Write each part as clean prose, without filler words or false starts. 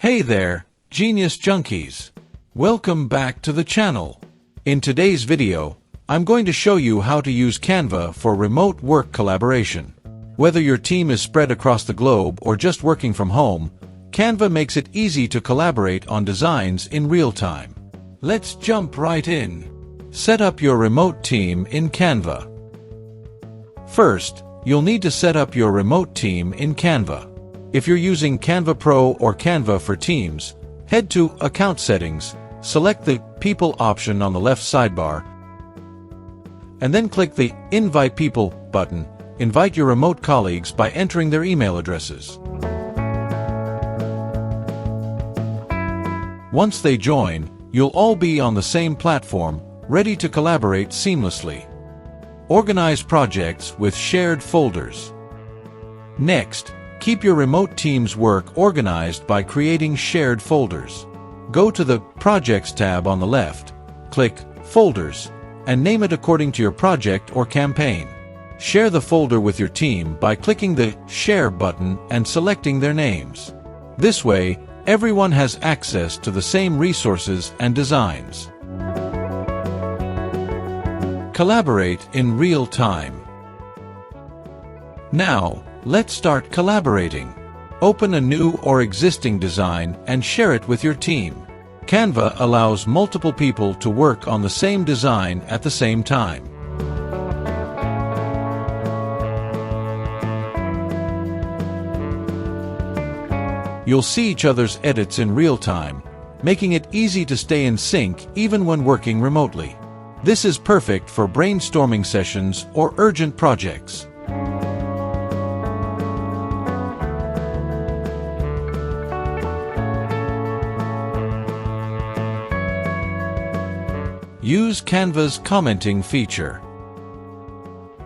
Hey there, Genius Junkies! Welcome back to the channel. In today's video, I'm going to show you how to use Canva for remote work collaboration. Whether your team is spread across the globe or just working from home, Canva makes it easy to collaborate on designs in real time. Let's jump right in. Set up your remote team in Canva. First, you'll need to set up your remote team in Canva. If you're using Canva Pro or Canva for Teams, head to Account Settings, select the People option on the left sidebar, and then click the Invite People button. Invite your remote colleagues by entering their email addresses. Once they join, you'll all be on the same platform, ready to collaborate seamlessly. Organize projects with shared folders. Next, keep your remote team's work organized by creating shared folders. Go to the Projects tab on the left, click Folders, and name it according to your project or campaign. Share the folder with your team by clicking the Share button and selecting their names. This way, everyone has access to the same resources and designs. Collaborate in real time. Now, let's start collaborating. Open a new or existing design and share it with your team. Canva allows multiple people to work on the same design at the same time. You'll see each other's edits in real time, making it easy to stay in sync even when working remotely. This is perfect for brainstorming sessions or urgent projects. Use Canva's commenting feature.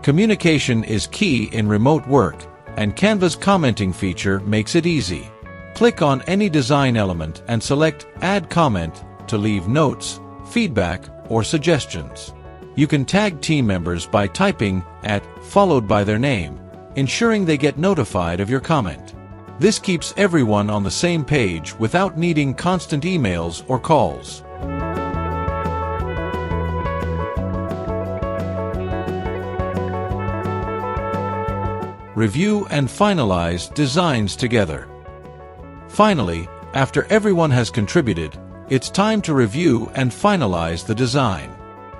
Communication is key in remote work, and Canva's commenting feature makes it easy. Click on any design element and select Add Comment to leave notes, feedback, or suggestions. You can tag team members by typing followed by their name, ensuring they get notified of your comment. This keeps everyone on the same page without needing constant emails or calls. Review and finalize designs together. Finally, after everyone has contributed, it's time to review and finalize the design.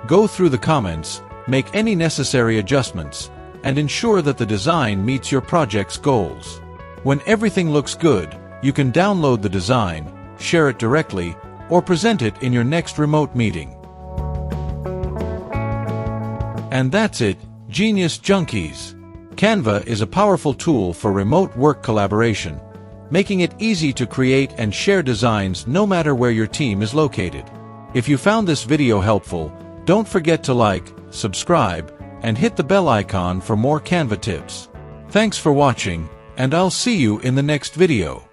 Go through the comments, make any necessary adjustments, and ensure that the design meets your project's goals. When everything looks good, you can download the design, share it directly, or present it in your next remote meeting. And that's it, Genius Junkies! Canva is a powerful tool for remote work collaboration, making it easy to create and share designs no matter where your team is located. If you found this video helpful, don't forget to like, subscribe, and hit the bell icon for more Canva tips. Thanks for watching, and I'll see you in the next video.